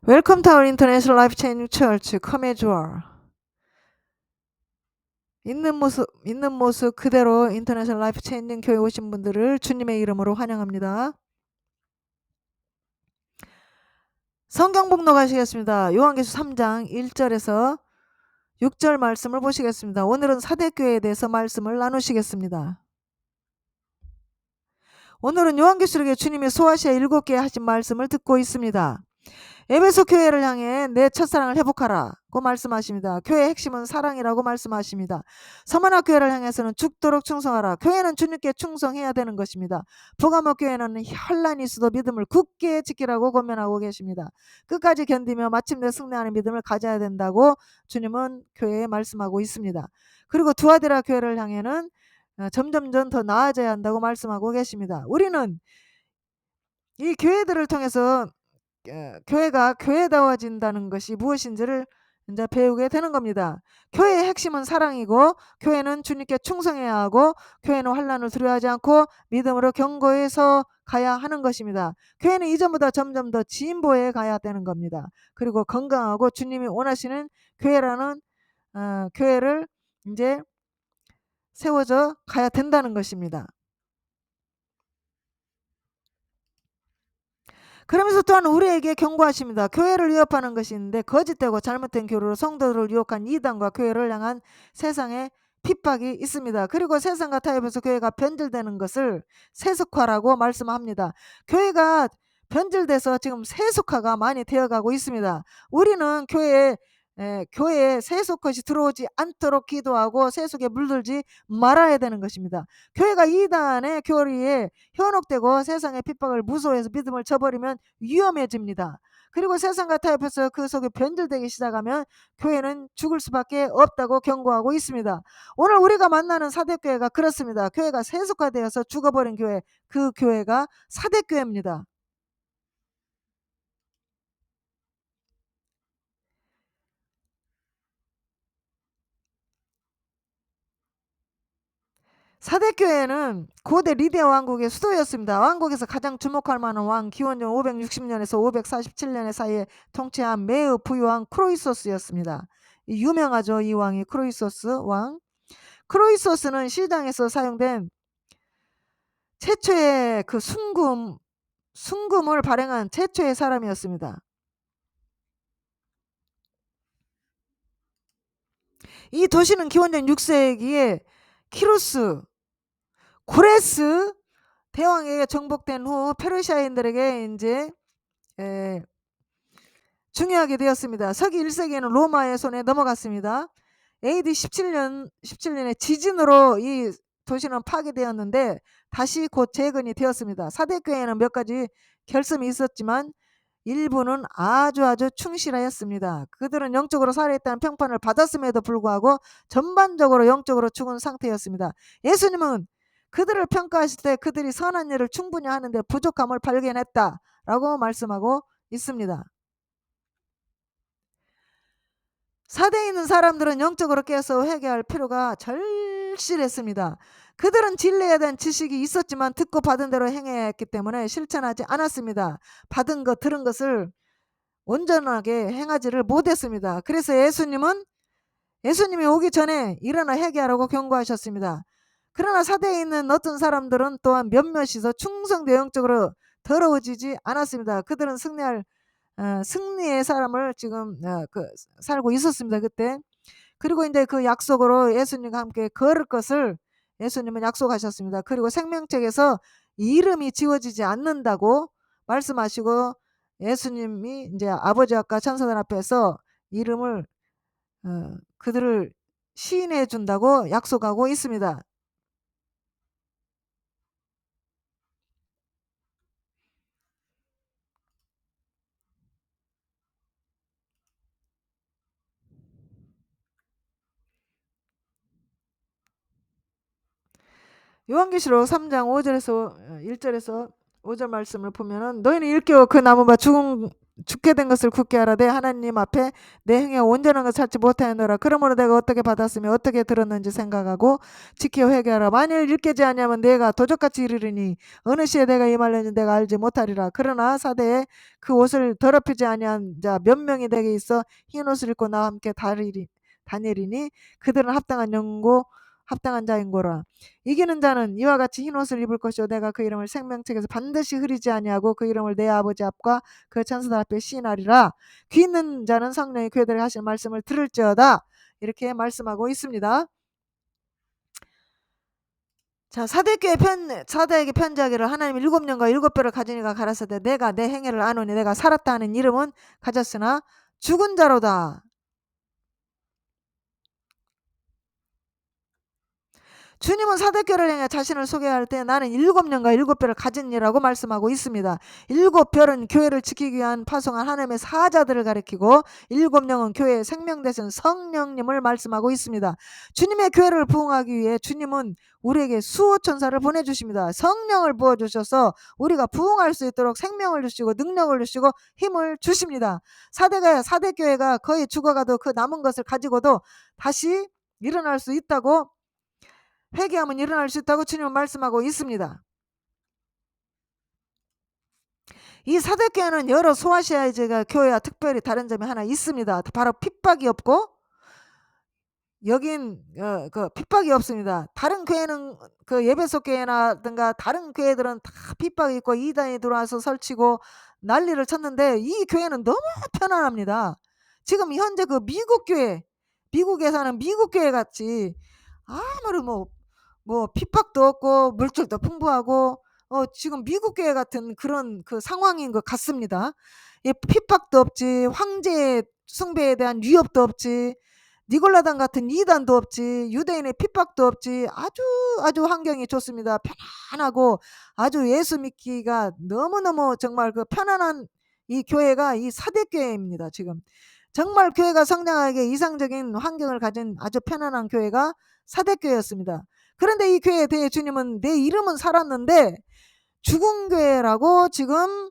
Welcome to our International Life Changing Church. Come as you are. 있는 모습 그대로 인터내셔널 라이프 체인징 교회 오신 분들을 주님의 이름으로 환영합니다. 성경 복록하시겠습니다. 요한계시록 3장 1절에서 6절 말씀을 보시겠습니다. 오늘은 사대교회에 대해서 말씀을 나누시겠습니다. 오늘은 요한계시록에 주님이 소아시아 7개 하신 말씀을 듣고 있습니다. 에베소 교회를 향해 내 첫사랑을 회복하라고 말씀하십니다. 교회의 핵심은 사랑이라고 말씀하십니다. 서머나 교회를 향해서는 죽도록 충성하라. 교회는 주님께 충성해야 되는 것입니다. 부가모 교회는 현란이 있어도 믿음을 굳게 지키라고 권면하고 계십니다. 끝까지 견디며 마침내 승리하는 믿음을 가져야 된다고 주님은 교회에 말씀하고 있습니다. 그리고 두아디라 교회를 향해는 점점점 더 나아져야 한다고 말씀하고 계십니다. 우리는 이 교회들을 통해서 교회가 교회다워진다는 것이 무엇인지를 이제 배우게 되는 겁니다. 교회의 핵심은 사랑이고, 교회는 주님께 충성해야 하고, 교회는 환난을 두려워하지 않고 믿음으로 견고해서 가야 하는 것입니다. 교회는 이전보다 점점 더 진보해 가야 되는 겁니다. 그리고 건강하고 주님이 원하시는 교회라는 교회를 이제 세워져 가야 된다는 것입니다. 그러면서 또한 우리에게 경고하십니다. 교회를 위협하는 것이 있는데 거짓되고 잘못된 교류로 성도들을 유혹한 이단과 교회를 향한 세상의 핍박이 있습니다. 그리고 세상과 타협해서 교회가 변질되는 것을 세속화라고 말씀합니다. 교회가 변질돼서 지금 세속화가 많이 되어가고 있습니다. 우리는 교회에 세속 것이 들어오지 않도록 기도하고 세속에 물들지 말아야 되는 것입니다. 교회가 이단의 교리에 현혹되고 세상의 핍박을 무서워해서 믿음을 저버리면 위험해집니다. 그리고 세상과 타협해서 그 속에 변질되기 시작하면 교회는 죽을 수밖에 없다고 경고하고 있습니다. 오늘 우리가 만나는 사대교회가 그렇습니다. 교회가 세속화되어서 죽어버린 교회, 그 교회가 사대교회입니다. 사대교회는 고대 리디아 왕국의 수도였습니다. 왕국에서 가장 주목할 만한 왕 기원전 560년에서 547년 사이에 통치한 매우 부유한 크로이소스였습니다. 유명하죠. 이 왕이 크로이소스 왕. 크로이소스는 시장에서 사용된 최초의 그 순금을 발행한 최초의 사람이었습니다. 이 도시는 기원전 6세기에 키루스 고레스 대왕에게 정복된 후 페르시아인들에게 이제 중요하게 되었습니다. 서기 1세기에는 로마의 손에 넘어갔습니다. AD 17년에 지진으로 이 도시는 파괴되었는데 다시 곧 재건이 되었습니다. 사대교회에는 몇 가지 결점이 있었지만 일부는 아주 충실하였습니다. 그들은 영적으로 살아있다는 평판을 받았음에도 불구하고 전반적으로 영적으로 죽은 상태였습니다. 예수님은 그들을 평가하실 때 그들이 선한 일을 충분히 하는데 부족함을 발견했다라고 말씀하고 있습니다. 사대에 있는 사람들은 영적으로 깨서 회개할 필요가 절실했습니다. 그들은 진리에 대한 지식이 있었지만 듣고 받은 대로 행해야 했기 때문에 실천하지 않았습니다. 받은 것, 들은 것을 온전하게 행하지를 못했습니다. 그래서 예수님이 오기 전에 일어나 회개하라고 경고하셨습니다. 그러나 사대에 있는 어떤 사람들은 또한 몇몇이서 충성되 영적으로 더러워지지 않았습니다. 그들은 승리의 사람을 지금 살고 있었습니다. 그때. 그리고 이제 그 약속으로 예수님과 함께 걸을 것을 예수님은 약속하셨습니다. 그리고 생명책에서 이름이 지워지지 않는다고 말씀하시고 예수님이 이제 아버지 아까 천사들 앞에서 이름을 그들을 시인해 준다고 약속하고 있습니다. 요한계시록 3장 5절에서 1절에서 5절 말씀을 보면은 너희는 일깨워 그 나무가 죽은 죽게 된 것을 굳게 하라. 내 하나님 앞에 내 행에 온전한 것 찾지 못하였노라. 그러므로 내가 어떻게 받았으며 어떻게 들었는지 생각하고 지켜 회개하라. 만일 일깨지 아니하면 내가 도적같이 이르리니 어느 시에 내가 임하려니 내가 알지 못하리라. 그러나 사대에 그 옷을 더럽히지 아니한 자 몇 명이 내게 있어 흰 옷을 입고 나와 함께 다니리니 그들은 합당한 영고 합당한 자인고라. 이기는 자는 이와 같이 흰 옷을 입을 것이요 내가 그 이름을 생명책에서 반드시 흐리지 아니하고 그 이름을 내 아버지 앞과 그 천사들 앞에 시인하리라. 귀 있는 자는 성령이 그들에게 하실 말씀을 들을지어다. 이렇게 말씀하고 있습니다. 자, 사대에게 편지하기를 하나님 7년과 7뼈를 가진 이가 가라사대 내가 내 행위를 아노니 내가 살았다 하는 이름은 가졌으나 죽은 자로다. 주님은 사대교를 향해 자신을 소개할 때 나는 7년과 7뼈를 가진 이라고 말씀하고 있습니다. 7뼈는 교회를 지키기 위한 파송한 하나님의 사자들을 가리키고 7년은 교회의 생명되신 성령님을 말씀하고 있습니다. 주님의 교회를 부흥하기 위해 주님은 우리에게 수호천사를 보내주십니다. 성령을 부어주셔서 우리가 부흥할 수 있도록 생명을 주시고 능력을 주시고 힘을 주십니다. 사대교회가 거의 죽어가도 그 남은 것을 가지고도 다시 일어날 수 있다고 회개하면 일어날 수 있다고 주님은 말씀하고 있습니다. 이 사대교회는 여러 소아시아의 교회와 특별히 다른 점이 하나 있습니다. 바로 핍박이 없고 여긴 그 핍박이 없습니다. 다른 교회는 그 예배소 교회나든가 다른 교회들은 다 핍박이 있고 이단이 들어와서 설치고 난리를 쳤는데 이 교회는 너무 편안합니다. 지금 현재 그 미국에 사는 미국 교회 같이 아무리 뭐 핍박도 없고 물질도 풍부하고 지금 미국 교회 같은 그런 그 상황인 것 같습니다. 핍박도 없지, 황제 숭배에 대한 위협도 없지, 니골라당 같은 이단도 없지, 유대인의 핍박도 없지, 아주 환경이 좋습니다. 편안하고 아주 예수 믿기가 너무너무 정말 그 편안한 이 교회가 이 사대교회입니다. 지금 정말 교회가 성장하기에 이상적인 환경을 가진 아주 편안한 교회가 사대교회였습니다. 그런데 이 교회에 대해 주님은 내 이름은 살았는데 죽은 교회라고 지금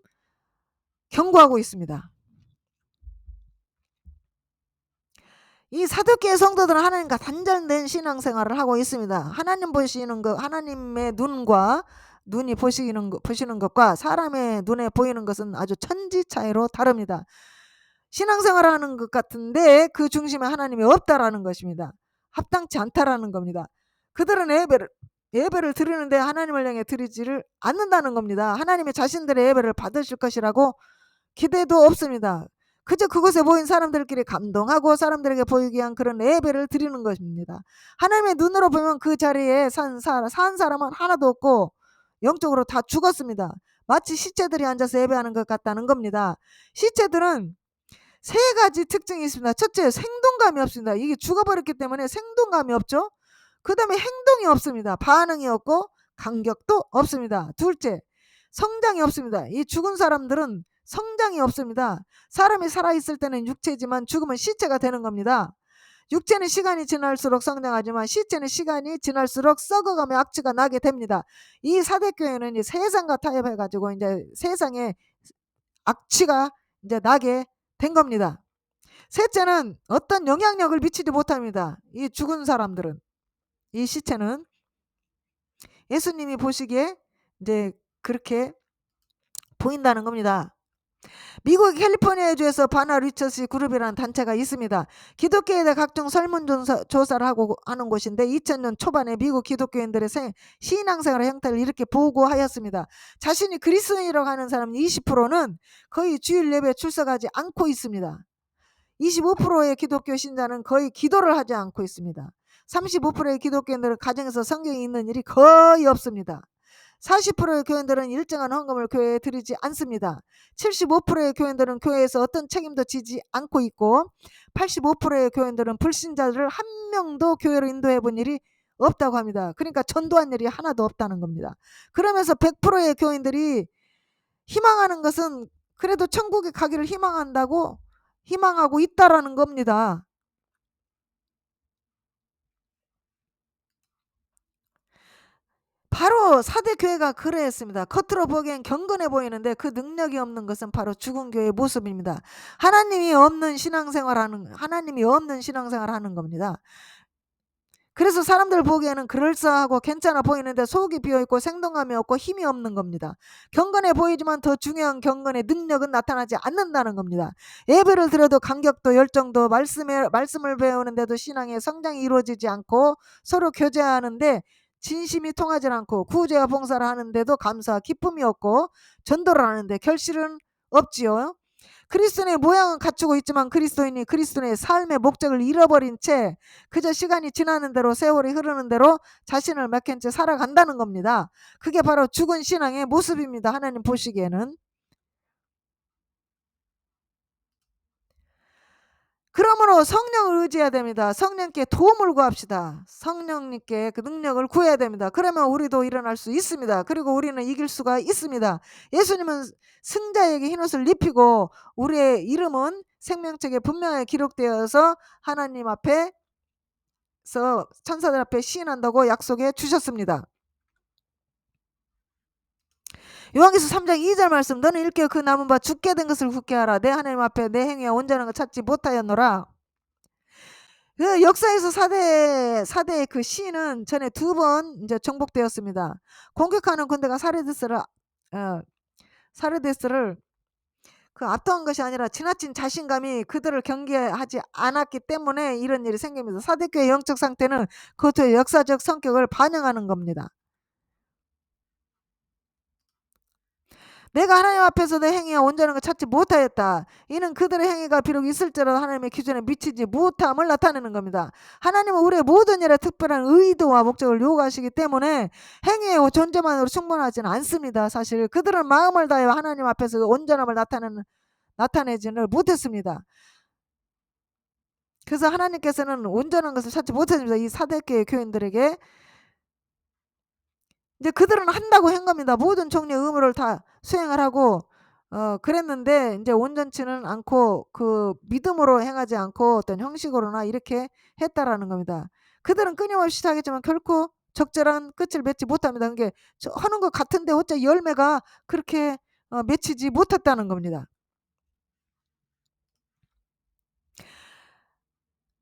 경고하고 있습니다. 이 사두개의 성도들은 하나님과 단절된 신앙생활을 하고 있습니다. 하나님 보시는 것, 하나님의 눈이 보시는 것과 사람의 눈에 보이는 것은 아주 천지 차이로 다릅니다. 신앙생활을 하는 것 같은데 그 중심에 하나님이 없다라는 것입니다. 합당치 않다라는 겁니다. 그들은 예배를 드리는데 하나님을 향해 드리지를 않는다는 겁니다. 하나님이 자신들의 예배를 받으실 것이라고 기대도 없습니다. 그저 그곳에 모인 사람들끼리 감동하고 사람들에게 보이기 위한 그런 예배를 드리는 것입니다. 하나님의 눈으로 보면 그 자리에 산 사람은 하나도 없고 영적으로 다 죽었습니다. 마치 시체들이 앉아서 예배하는 것 같다는 겁니다. 시체들은 세 가지 특징이 있습니다. 첫째, 생동감이 없습니다. 이게 죽어버렸기 때문에 생동감이 없죠. 그 다음에 행동이 없습니다. 반응이 없고 간격도 없습니다. 둘째, 성장이 없습니다. 이 죽은 사람들은 성장이 없습니다. 사람이 살아있을 때는 육체지만 죽으면 시체가 되는 겁니다. 육체는 시간이 지날수록 성장하지만 시체는 시간이 지날수록 썩어가며 악취가 나게 됩니다. 이 사대교회는 이제 세상과 타협해가지고 이제 세상에 악취가 이제 나게 된 겁니다. 셋째는 어떤 영향력을 미치지 못합니다. 이 죽은 사람들은, 이 시체는 예수님이 보시기에 이제 그렇게 보인다는 겁니다. 미국 캘리포니아주에서 바나 리처시 그룹이라는 단체가 있습니다. 기독교에 대해 각종 설문조사를 하는 곳인데 2000년 초반에 미국 기독교인들의 신앙생활의 형태를 이렇게 보고하였습니다. 자신이 그리스도인이라고 하는 사람 20%는 거의 주일 예배에 출석하지 않고 있습니다. 25%의 기독교 신자는 거의 기도를 하지 않고 있습니다. 35%의 기독교인들은 가정에서 성경이 있는 일이 거의 없습니다. 40%의 교인들은 일정한 헌금을 교회에 드리지 않습니다. 75%의 교인들은 교회에서 어떤 책임도 지지 않고 있고 85%의 교인들은 불신자들을 한 명도 교회로 인도해 본 일이 없다고 합니다. 그러니까 전도한 일이 하나도 없다는 겁니다. 그러면서 100%의 교인들이 희망하는 것은 그래도 천국에 가기를 희망하고 있다라는 겁니다. 바로 사대교회가 그러했습니다. 겉으로 보기엔 경건해 보이는데 그 능력이 없는 것은 바로 죽은 교회의 모습입니다. 하나님이 없는 신앙생활하는 겁니다. 그래서 사람들 보기에는 그럴싸하고 괜찮아 보이는데 속이 비어있고 생동감이 없고 힘이 없는 겁니다. 경건해 보이지만 더 중요한 경건의 능력은 나타나지 않는다는 겁니다. 예배를 들어도 감격도 열정도 말씀을 배우는데도 신앙의 성장이 이루어지지 않고 서로 교제하는데 진심이 통하지 않고 구제와 봉사를 하는데도 감사와 기쁨이 없고 전도를 하는데 결실은 없지요. 그리스도인의 모양은 갖추고 있지만 그리스도인이 그리스도인의 삶의 목적을 잃어버린 채 그저 시간이 지나는 대로 세월이 흐르는 대로 자신을 맡긴 채 살아간다는 겁니다. 그게 바로 죽은 신앙의 모습입니다. 하나님 보시기에는. 그러므로 성령을 의지해야 됩니다. 성령께 도움을 구합시다. 성령님께 그 능력을 구해야 됩니다. 그러면 우리도 일어날 수 있습니다. 그리고 우리는 이길 수가 있습니다. 예수님은 승자에게 흰옷을 입히고 우리의 이름은 생명책에 분명하게 기록되어서 하나님 앞에서 천사들 앞에 시인한다고 약속해 주셨습니다. 요한계시서 3장 2절 말씀, 너는 일깨어 그 남은 바 죽게 된 것을 굳게 하라. 내 하나님 앞에 내 행위와 온전한 것 찾지 못하였노라. 그 역사에서 사대의 그 시인은 전에 2번 이제 정복되었습니다. 공격하는 군대가 사르데스를 그 압도한 것이 아니라 지나친 자신감이 그들을 경계하지 않았기 때문에 이런 일이 생깁니다. 사대교의 영적 상태는 그것의 역사적 성격을 반영하는 겁니다. 내가 하나님 앞에서 내 행위가 온전한 걸 찾지 못하였다. 이는 그들의 행위가 비록 있을지라도 하나님의 기준에 미치지 못함을 나타내는 겁니다. 하나님은 우리의 모든 일에 특별한 의도와 목적을 요구하시기 때문에 행위의 존재만으로 충분하지는 않습니다. 사실 그들은 마음을 다하여 하나님 앞에서 온전함을 나타내지는 못했습니다. 그래서 하나님께서는 온전한 것을 찾지 못했습니다. 이 사대교의 교인들에게. 이제 그들은 한다고 한 겁니다. 모든 종류의 의무를 다 수행을 하고 그랬는데 이제 온전치는 않고 그 믿음으로 행하지 않고 어떤 형식으로나 이렇게 했다라는 겁니다. 그들은 끊임없이 하겠지만 결코 적절한 끝을 맺지 못합니다. 그게 하는 것 같은데 어째 열매가 그렇게 맺히지 못했다는 겁니다.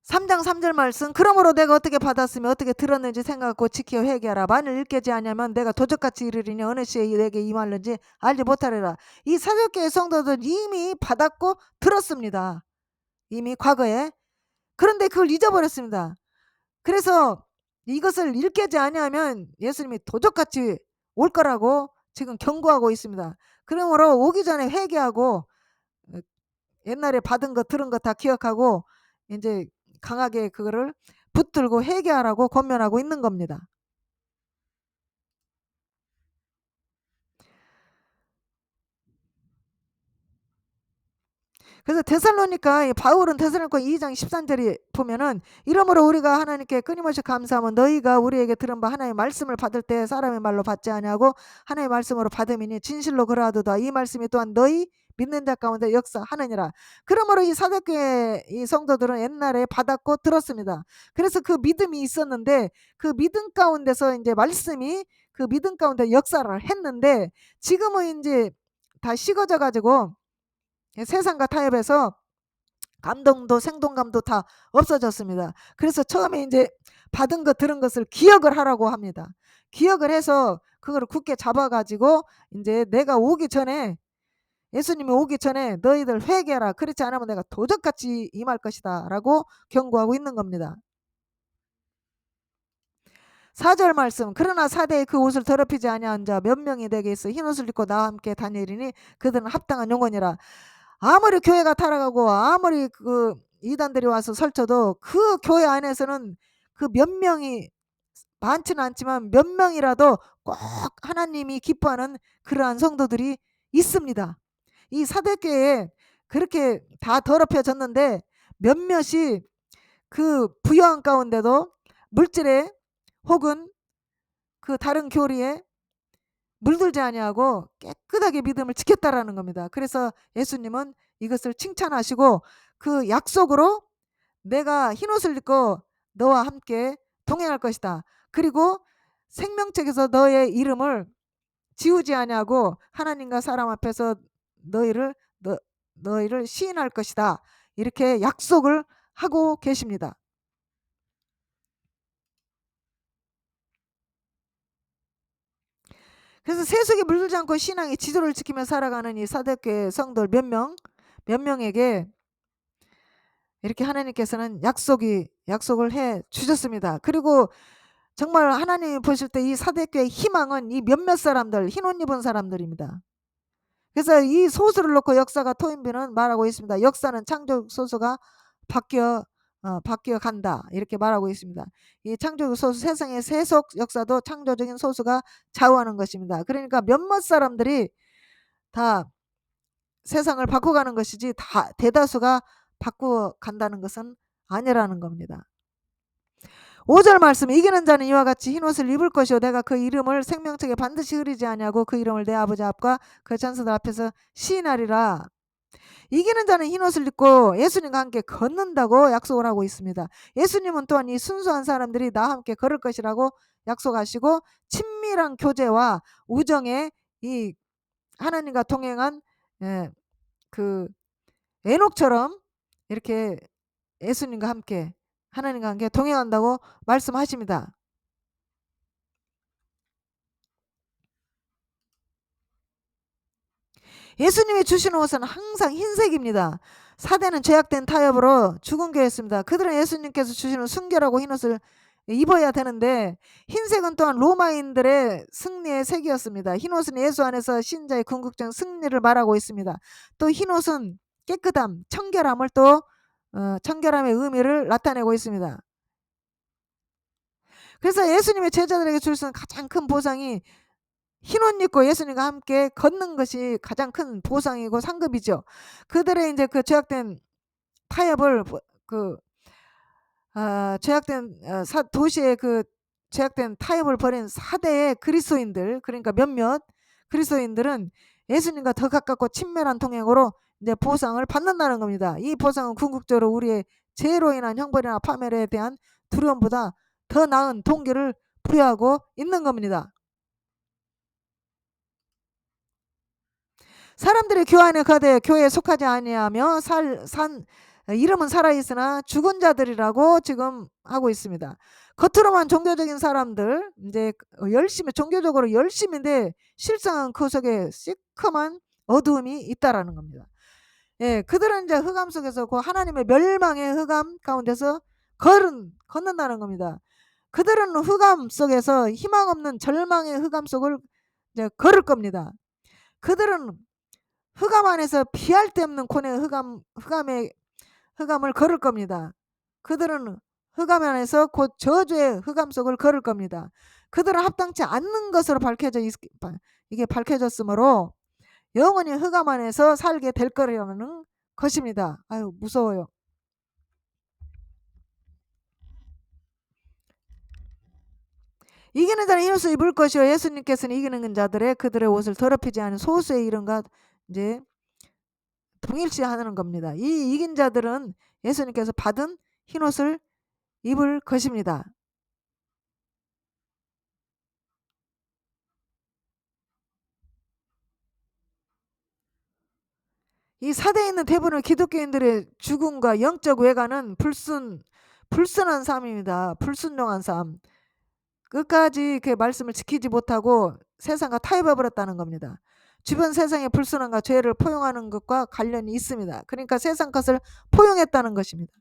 3장 3절 말씀, 그러므로 내가 어떻게 받았으며 어떻게 들었는지 생각하고 지켜 회개하라. 만일 읽게 아니하면 내가 도적같이 이르리니 어느 시에 내게 임하는지 알지 못하리라. 이 사도교회 성도들 이미 받았고 들었습니다. 이미 과거에. 그런데 그걸 잊어버렸습니다. 그래서 이것을 읽게 아니하면 예수님이 도적같이 올 거라고 지금 경고하고 있습니다. 그러므로 오기 전에 회개하고 옛날에 받은 거 들은 거 다 기억하고 이제 강하게 그거를 붙들고 회개하라고 권면하고 있는 겁니다. 그래서 바울은 데살로니가 2장 13절에 보면은 이러므로 우리가 하나님께 끊임없이 감사하면 너희가 우리에게 들은 바 하나님의 말씀을 받을 때 사람의 말로 받지 아니하고 하나님의 말씀으로 받음이니 진실로 그러하도다. 이 말씀이 또한 너희 믿는 자 가운데 역사하느니라. 그러므로 이 사도교회 이 성도들은 옛날에 받았고 들었습니다. 그래서 그 믿음이 있었는데 그 믿음 가운데서 이제 말씀이 그 믿음 가운데 역사를 했는데 지금은 이제 다 식어져 가지고 세상과 타협해서 감동도 생동감도 다 없어졌습니다. 그래서 처음에 이제 받은 것 들은 것을 기억을 하라고 합니다. 기억을 해서 그걸 굳게 잡아가지고 이제 내가 오기 전에 예수님이 오기 전에 너희들 회개하라. 그렇지 않으면 내가 도적같이 임할 것이다 라고 경고하고 있는 겁니다. 4절 말씀, 그러나 사대에 그 옷을 더럽히지 아니한 자 몇 명이 내게 있어 흰옷을 입고 나와 함께 다니리니 그들은 합당한 영혼이라. 아무리 교회가 타락하고 아무리 그 이단들이 와서 설쳐도 그 교회 안에서는 그 몇 명이 많지는 않지만 몇 명이라도 꼭 하나님이 기뻐하는 그러한 성도들이 있습니다. 이 사대교회에 그렇게 다 더럽혀졌는데 몇몇이 그 부요한 가운데도 물질에 혹은 그 다른 교리에 물들지 아니하고 깨끗하게 믿음을 지켰다라는 겁니다. 그래서 예수님은 이것을 칭찬하시고 그 약속으로 내가 흰옷을 입고 너와 함께 동행할 것이다. 그리고 생명책에서 너의 이름을 지우지 아니하고 하나님과 사람 앞에서 너희를 시인할 것이다. 이렇게 약속을 하고 계십니다. 그래서 세속에 물들지 않고 신앙의 지도를 지키며 살아가는 이 사대교회 성도들 몇 명에게 이렇게 하나님께서는 약속을 해 주셨습니다. 그리고 정말 하나님이 보실 때 이 사대교회의 희망은 이 몇몇 사람들, 흰옷 입은 사람들입니다. 그래서 이 소수를 놓고 역사가 토인비는 말하고 있습니다. 역사는 창조적 소수가 바뀌어 간다. 이렇게 말하고 있습니다. 이 창조적 소수, 세상의 세속 역사도 창조적인 소수가 좌우하는 것입니다. 그러니까 몇몇 사람들이 다 세상을 바꿔가는 것이지 다 대다수가 바꾸어 간다는 것은 아니라는 겁니다. 5절 말씀, 이기는 자는 이와 같이 흰옷을 입을 것이요 내가 그 이름을 생명책에 반드시 흐리지 아니하고 그 이름을 내 아버지 앞과 그 천사들 앞에서 시인하리라. 이기는 자는 흰옷을 입고 예수님과 함께 걷는다고 약속을 하고 있습니다. 예수님은 또한 이 순수한 사람들이 나와 함께 걸을 것이라고 약속하시고 친밀한 교제와 우정에 이 하나님과 동행한 그 에녹처럼 이렇게 예수님과 함께 하나님과 함께 동행한다고 말씀하십니다. 예수님이 주시는 옷은 항상 흰색입니다. 사대는 죄악된 타협으로 죽은 교회였습니다. 그들은 예수님께서 주시는 순결하고 흰옷을 입어야 되는데 흰색은 또한 로마인들의 승리의 색이었습니다. 흰옷은 예수 안에서 신자의 궁극적인 승리를 말하고 있습니다. 또 흰옷은 깨끗함, 청결함을 또 청결함의 의미를 나타내고 있습니다. 그래서 예수님의 제자들에게 주시는 가장 큰 보상이 흰옷 입고 예수님과 함께 걷는 것이 가장 큰 보상이고 상급이죠. 그들의 이제 그 죄악된 타협을 죄악된 도시의 그 죄악된 타협을 벌인 사대의 그리스도인들, 그러니까 몇몇 그리스도인들은 예수님과 더 가깝고 친밀한 동행으로 이제 보상을 받는다는 겁니다. 이 보상은 궁극적으로 우리의 죄로 인한 형벌이나 파멸에 대한 두려움보다 더 나은 동기를 부여하고 있는 겁니다. 사람들이 교환에 거대 교회에 속하지 아니하며 이름은 살아있으나 죽은 자들이라고 지금 하고 있습니다. 겉으로만 종교적인 사람들, 이제 열심히 종교적으로 열심인데 실상은 그 속에 시커먼 어두움이 있다라는 겁니다. 예, 그들은 이제 흑암 속에서 그 하나님의 멸망의 흑암 가운데서 걷는다는 겁니다. 그들은 흑암 속에서 희망 없는 절망의 흑암 속을 이제 걸을 겁니다. 그들은 흑암 안에서 피할 데 없는 곤의 흑암을 걸을 겁니다. 그들은 흑암 안에서 곧 저주의 흑암 속을 걸을 겁니다. 그들은 합당치 않는 것으로 이게 밝혀졌으므로 영원히 흑암 안에서 살게 될 거라는 것입니다. 아유, 무서워요. 이기는 자는 흰옷을 입을 것이요 예수님께서는 이기는 자들의 그들의 옷을 더럽히지 않은 소수의 이름과 이제 동일시하는 겁니다. 이 이긴 자들은 예수님께서 받은 흰옷을 입을 것입니다. 이 사대에 있는 대부분의 기독교인들의 죽음과 영적 외관은 불순한 삶입니다. 불순종한 삶. 끝까지 그 말씀을 지키지 못하고 세상과 타협해 버렸다는 겁니다. 주변 세상의 불순함과 죄를 포용하는 것과 관련이 있습니다. 그러니까 세상 것을 포용했다는 것입니다.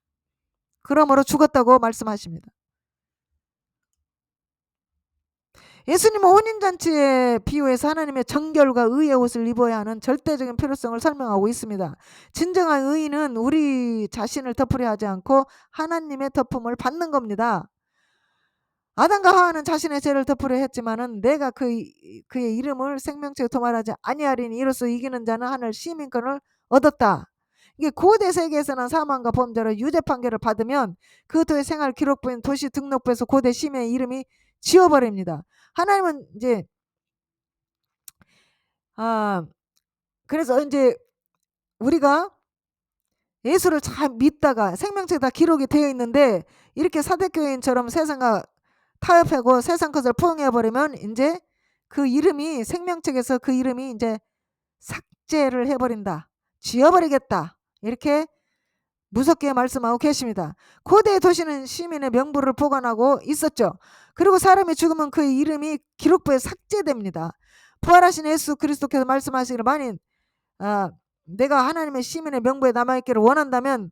그러므로 죽었다고 말씀하십니다. 예수님은 혼인잔치에 비유해서 하나님의 정결과 의의 옷을 입어야 하는 절대적인 필요성을 설명하고 있습니다. 진정한 의인은 우리 자신을 덮으려 하지 않고 하나님의 덮음을 받는 겁니다. 아담과 하와는 자신의 죄를 덮으려 했지만은 내가 그의 이름을 생명책에 도말하지 아니하리니 이로써 이기는 자는 하늘 시민권을 얻었다. 이게 고대 세계에서는 사망과 범죄로 유죄 판결을 받으면 그 도의 생활 기록부인 도시 등록부에서 고대 시민의 이름이 지워버립니다. 하나님은 이제 그래서 이제 우리가 예수를 잘 믿다가 생명책에 다 기록이 되어 있는데 이렇게 사대교인처럼 세상과 타협하고 세상 것을 포용해버리면 이제 그 이름이 생명책에서 그 이름이 이제 삭제를 해버린다. 지워버리겠다. 이렇게 무섭게 말씀하고 계십니다. 고대 도시는 시민의 명부를 보관하고 있었죠. 그리고 사람이 죽으면 그 이름이 기록부에 삭제됩니다. 부활하신 예수 그리스도께서 말씀하시기를 만일 내가 하나님의 시민의 명부에 남아있기를 원한다면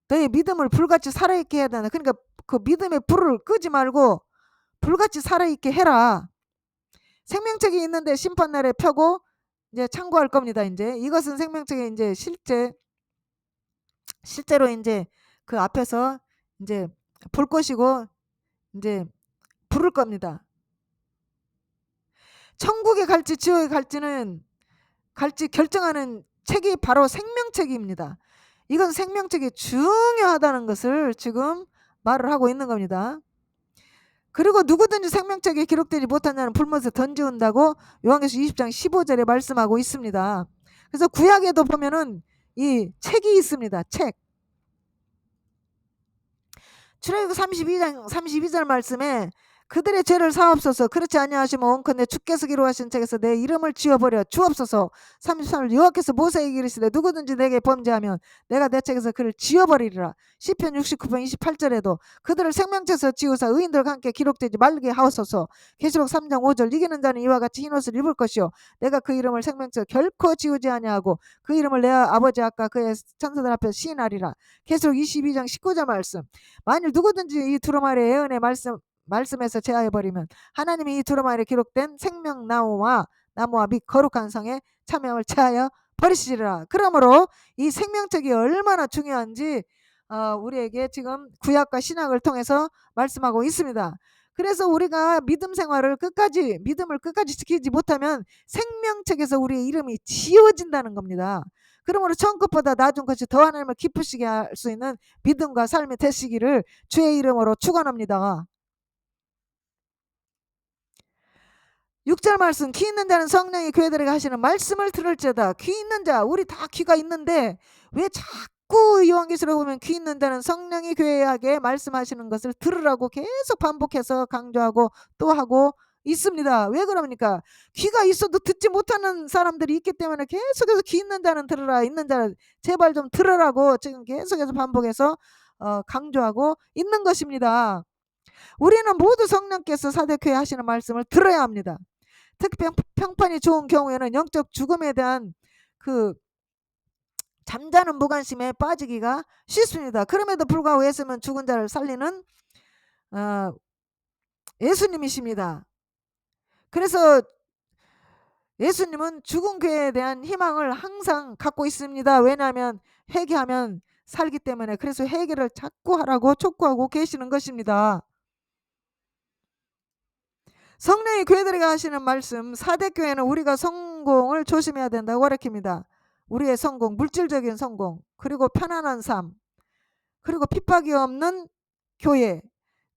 너의 믿음을 불같이 살아있게 해야 된다. 그러니까 그 믿음의 불을 끄지 말고 불같이 살아있게 해라. 생명책이 있는데 심판날에 펴고 이제 창고할 겁니다. 이제 이것은 생명책에 이제 실제로 이제 그 앞에서 이제 볼 것이고 이제 부를 겁니다. 천국에 갈지 지옥에 갈지 결정하는 책이 바로 생명책입니다. 이건 생명책이 중요하다는 것을 지금 말을 하고 있는 겁니다. 그리고 누구든지 생명책에 기록되지 못한 자는 불못에 던지운다고 요한계시록 20장 15절에 말씀하고 있습니다. 그래서 구약에도 보면은 이 책이 있습니다. 책. 출애굽기 32절 말씀에 그들의 죄를 사옵소서 그렇지 아니하시면 원컨대 주께서 기록하신 책에서 내 이름을 지워버려 주옵소서. 33절 여호와께서 모세에게 이르시되 누구든지 내게 범죄하면 내가 내 책에서 그를 지워버리리라. 시편 69편 28절에도 그들을 생명책에서 지우사 의인들과 함께 기록되지 말게 하옵소서. 계시록 3장 5절 이기는 자는 이와 같이 흰옷을 입을 것이요 내가 그 이름을 생명책에서 결코 지우지 아니하고 그 이름을 내 아버지 아까 그의 천사들 앞에서 시인하리라. 계시록 22장 19절 말씀 만일 누구든지 이 두루마리의 예언의 말씀에서 제하해버리면 하나님이 이 두루마리에 기록된 생명나무와 및 거룩한 성에 참여함을 제하여 버리시리라. 그러므로 이 생명책이 얼마나 중요한지 우리에게 지금 구약과 신약을 통해서 말씀하고 있습니다. 그래서 우리가 믿음을 끝까지 지키지 못하면 생명책에서 우리의 이름이 지워진다는 겁니다. 그러므로 처음 것보다 나중 것이 더 하나님을 기쁘시게 할 수 있는 믿음과 삶이 되시기를 주의 이름으로 축원합니다. 6절 말씀 귀 있는 자는 성령이 교회들에게 하시는 말씀을 들을지어다. 귀 있는 자 우리 다 귀가 있는데 왜 자꾸 요한계시록 보면 귀 있는 자는 성령이 교회에게 말씀하시는 것을 들으라고 계속 반복해서 강조하고 또 하고 있습니다. 왜 그럽니까? 귀가 있어도 듣지 못하는 사람들이 있기 때문에 계속해서 귀 있는 자는 들으라 있는 자는 제발 좀 들으라고 지금 계속해서 반복해서 강조하고 있는 것입니다. 우리는 모두 성령께서 사대교회 하시는 말씀을 들어야 합니다. 특히 평판이 좋은 경우에는 영적 죽음에 대한 그 잠자는 무관심에 빠지기가 쉽습니다. 그럼에도 불구하고 예수님은 죽은 자를 살리는 예수님이십니다. 그래서 예수님은 죽은 교회에 대한 희망을 항상 갖고 있습니다. 왜냐하면 회개하면 살기 때문에. 그래서 회개를 자꾸 하라고 촉구하고 계시는 것입니다. 성령이 교회들에게 하시는 말씀 4대 교회는 우리가 성공을 조심해야 된다고 가르칩니다. 우리의 성공, 물질적인 성공, 그리고 편안한 삶, 그리고 핍박이 없는 교회.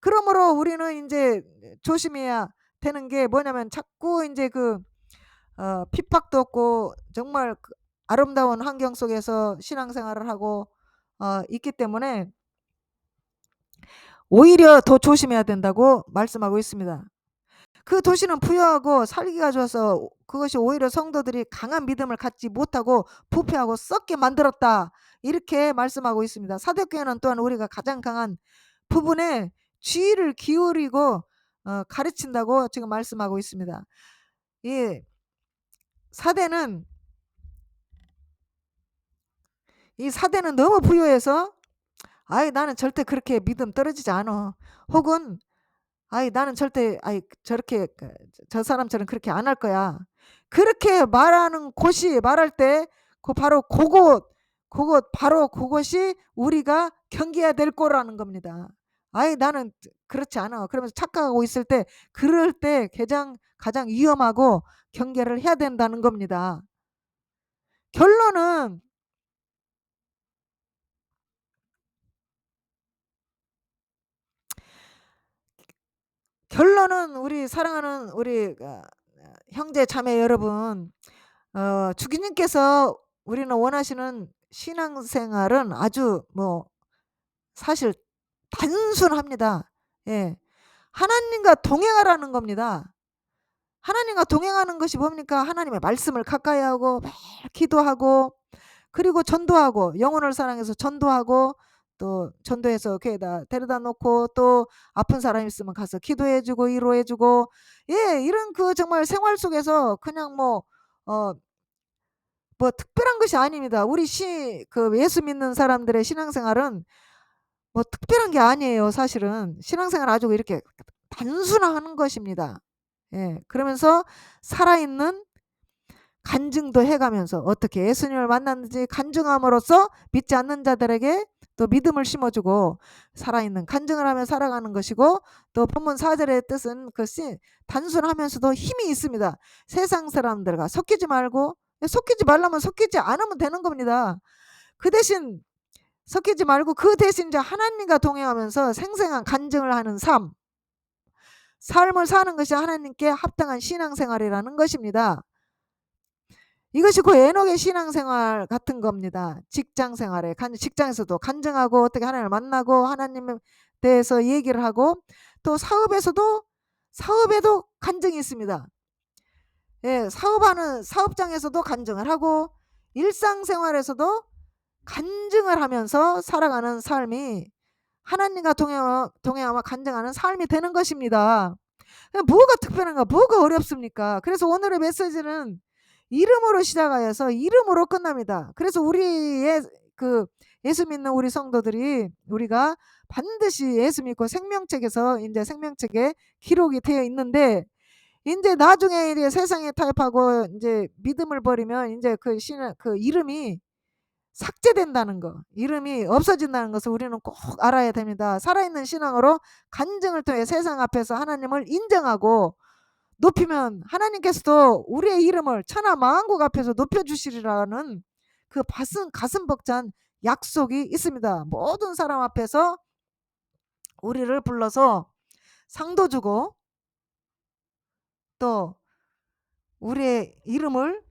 그러므로 우리는 이제 조심해야 되는 게 뭐냐면 자꾸 이제 핍박도 없고 정말 아름다운 환경 속에서 신앙생활을 하고 있기 때문에 오히려 더 조심해야 된다고 말씀하고 있습니다. 그 도시는 부유하고 살기가 좋아서 그것이 오히려 성도들이 강한 믿음을 갖지 못하고 부패하고 썩게 만들었다. 이렇게 말씀하고 있습니다. 사대교회는 또한 우리가 가장 강한 부분에 주의를 기울이고 가르친다고 지금 말씀하고 있습니다. 이 사대는 너무 부유해서 나는 절대 그렇게 믿음 떨어지지 않아. 혹은 나는 절대 저렇게 저 사람처럼 그렇게 안 할 거야. 그렇게 말하는 곳이 말할 때 바로 그것이 우리가 경계해야 될 거라는 겁니다. 나는 그렇지 않아. 그러면서 착각하고 있을 때 그럴 때 가장 위험하고 경계를 해야 된다는 겁니다. 결론은 우리 사랑하는 우리 형제 자매 여러분, 주기님께서 우리는 원하시는 신앙생활은 아주 사실 단순합니다. 예. 하나님과 동행하라는 겁니다. 하나님과 동행하는 것이 뭡니까? 하나님의 말씀을 가까이 하고 매일 기도하고 그리고 전도하고 영혼을 사랑해서 전도하고 또 전도해서 교회에다 데려다 놓고 또 아픈 사람 있으면 가서 기도해 주고 위로해 주고 예 이런 그 정말 생활 속에서 그냥 뭐 특별한 것이 아닙니다. 우리 그 예수 믿는 사람들의 신앙생활은 뭐 특별한 게 아니에요. 사실은 신앙생활 아주 이렇게 단순화하는 것입니다. 예. 그러면서 살아있는 간증도 해가면서 어떻게 예수님을 만났는지 간증함으로써 믿지 않는 자들에게 또 믿음을 심어주고 살아있는 간증을 하며 살아가는 것이고 또 본문 4절의 뜻은 단순하면서도 힘이 있습니다. 세상 사람들과 섞이지 말고 섞이지 말라면 섞이지 않으면 되는 겁니다. 그 대신 섞이지 말고 그 대신 이제 하나님과 동행하면서 생생한 간증을 하는 삶을 사는 것이 하나님께 합당한 신앙생활이라는 것입니다. 이것이 그 에녹의 신앙생활 같은 겁니다. 직장생활에 직장에서도 간증하고 어떻게 하나님을 만나고 하나님에 대해서 얘기를 하고 또 사업에도 간증이 있습니다. 예, 사업장에서도 간증을 하고 일상생활에서도 간증을 하면서 살아가는 삶이 하나님과 동행하며 간증하는 삶이 되는 것입니다. 뭐가 특별한가? 뭐가 어렵습니까? 그래서 오늘의 메시지는 이름으로 시작하여서 이름으로 끝납니다. 그래서 우리의 예수 믿는 우리 성도들이 우리가 반드시 예수 믿고 생명책에서 이제 생명책에 기록이 되어 있는데 이제 나중에 이제 세상에 타협하고 이제 믿음을 버리면 이제 그 이름이 삭제된다는 거, 이름이 없어진다는 것을 우리는 꼭 알아야 됩니다. 살아있는 신앙으로 간증을 통해 세상 앞에서 하나님을 인정하고 높이면 하나님께서도 우리의 이름을 천하 만국 앞에서 높여주시리라는 그 가슴 벅찬 약속이 있습니다. 모든 사람 앞에서 우리를 불러서 상도 주고 또 우리의 이름을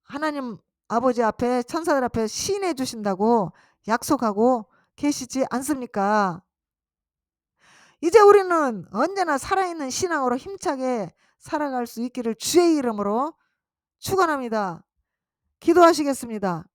하나님 아버지 앞에 천사들 앞에 시인해 주신다고 약속하고 계시지 않습니까? 이제 우리는 언제나 살아있는 신앙으로 힘차게 살아갈 수 있기를 주의 이름으로 축원합니다. 기도하시겠습니다.